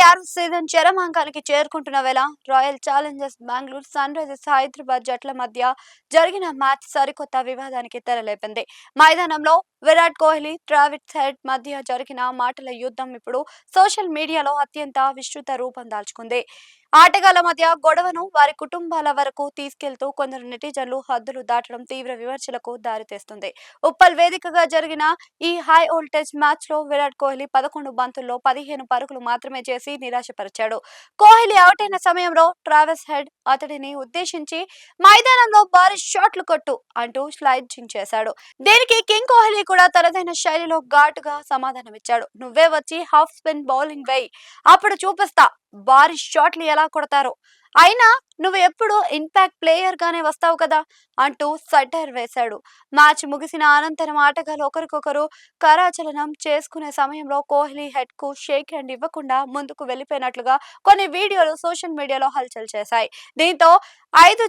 26 season చరమాంకానికి చేరుకుంటున్న వేళ Royal Challengers Bengaluru, Sunrisers Hyderabad జట్ల మధ్య జరిగిన మ్యాచ్ సరికొత్త వివాదానికి తెరలేపింది. మైదానంలో విరాట్ కోహ్లీ, ట్రావిస్ హెడ్ మధ్య జరిగిన మాటల యుద్ధం ఇప్పుడు సోషల్ మీడియాలో అత్యంత విస్తృత రూపం దాల్చుకుంది. ఆటగాళ్ల మధ్య గొడవను వారి కుటుంబాల వరకు తీసుకెళ్తూ కొందరు నెటిజన్లు హద్దులు దాటడం తీవ్ర విమర్శలకు దారితీస్తుంది. ఉప్పల్ వేదికగా జరిగిన ఈ హై వోల్టేజ్ మ్యాచ్ లో విరాట్ కోహ్లీ 11 బంతుల్లో 15 పరుగులు మాత్రమే చేసి నిరాశపరిచాడు. కోహ్లీ అవుట్ అయిన సమయంలో ట్రావిస్ హెడ్ అతడిని ఉద్దేశించి మైదానంలో భారీ షాట్లు కొట్టు అంటూ స్లైడ్జింగ్ చేశాడు. దీనికి కింగ్ కోహ్లీ కూడా తనదైన శైలిలో ఘాటుగా సమాధానమిచ్చాడు. నువ్వే వచ్చి హాఫ్ స్పిన్ బౌలింగ్ వేయి, అప్పుడు చూపిస్తా భారీ షాట్లు ఎలా కొడతారో. అయినా నువ్వు ఎప్పుడు ఇంపాక్ట్ ప్లేయర్ గానే వస్తావు కదా అంటూ సటైర్ వేశాడు. మ్యాచ్ ముగిసిన అనంతరం ఆటగాళ్లు ఒకరికొకరు కరాచలనం చేసుకునే సమయంలో కోహ్లీ హెడ్ కు షేక్ హ్యాండ్ ఇవ్వకుండా ముందుకు వెళ్లిపోయినట్లుగా కొన్ని వీడియోలు సోషల్ మీడియాలో హల్చల్ చేశాయి. దీంతో ఐదు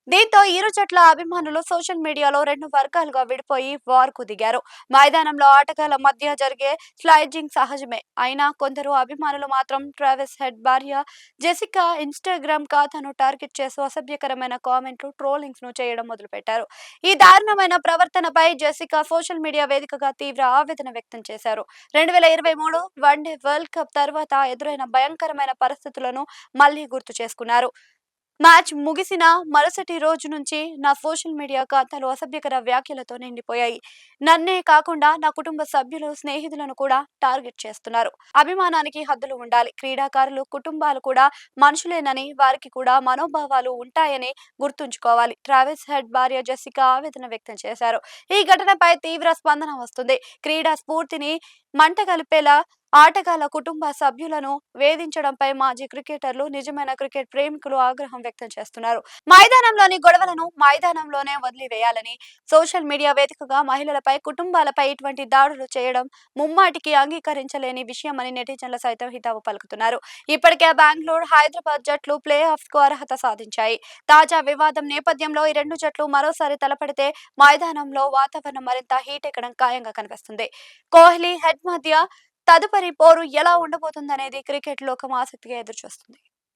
దీంతో ఇరు జట్ల అభిమానులు సోషల్ మీడియాలో రెండు వర్గాలుగా విడిపోయి వార్ కు దిగారు. మైదానంలో ఆటగాళ్ల మధ్య జరిగే స్లైడ్జింగ్ సహజమే. అయినా కొందరు అభిమానులు మాత్రం ట్రావిస్ హెడ్ భార్య జెసికా ఇన్స్టాగ్రామ్ ఖాతాను టార్గెట్ చేస్తూ అసభ్యకరమైన కామెంట్లు, ట్రోలింగ్స్ ను చేయడం మొదలుపెట్టారు. ఈ దారుణమైన ప్రవర్తనపై జెసికా సోషల్ మీడియా వేదికగా తీవ్ర ఆవేదన వ్యక్తం చేశారు. 2023 వన్డే వరల్డ్ కప్ తర్వాత ఎదురైన భయంకరమైన పరిస్థితులను మళ్లీ గుర్తు చేసుకున్నారు. మ్యాచ్ ముగిసిన మరుసటి రోజు నుంచి నా సోషల్ మీడియా ఖాతాలు అసభ్యకర వ్యాఖ్యలతో నిండిపోయాయి. నన్నే కాకుండా నా కుటుంబ సభ్యులు, స్నేహితులను కూడా టార్గెట్ చేస్తున్నారు. అభిమానానికి హద్దులు ఉండాలి. క్రీడాకారులు, కుటుంబాలు కూడా మనుషులేనని, వారికి కూడా మనోభావాలు ఉంటాయని గుర్తుంచుకోవాలి. ట్రావిస్ హెడ్ భార్య జెసికా ఆవేదన వ్యక్తం చేశారు. ఈ ఘటనపై తీవ్ర స్పందన వస్తుంది. క్రీడా స్ఫూర్తిని మంటగలిపేలా ఆటగాళ్ల కుటుంబ సభ్యులను వేధించడంపై మాజీ క్రికెటర్లు, నిజమైన క్రికెట్ ప్రేమికులు ఆగ్రహం వ్యక్తం చేస్తున్నారు. మైదానంలోని గొడవలను మైదానంలోనే వదిలివేయాలని, సోషల్ మీడియా వేదికగా మహిళలపై, కుటుంబాలపై ఇటువంటి దాడులు చేయడం ముమ్మాటికి అంగీకరించలేని విషయమని నెటిజన్లు సైతం హితవు పలుకుతున్నారు. ఇప్పటికే బెంగళూరు, హైదరాబాద్ జట్లు ప్లే ఆఫ్స్ కు అర్హత సాధించాయి. తాజా వివాదం నేపథ్యంలో ఈ రెండు జట్లు మరోసారి తలపడితే మైదానంలో వాతావరణం మరింత హీట్ ఎక్కడం ఖాయంగా కనిపిస్తుంది. కోహ్లీ హెడ్ మధ్య తదుపరి పోరు ఎలా ఉండబోతుందనేది క్రికెట్ లోకం ఆసక్తిగా ఎదురుచూస్తుంది.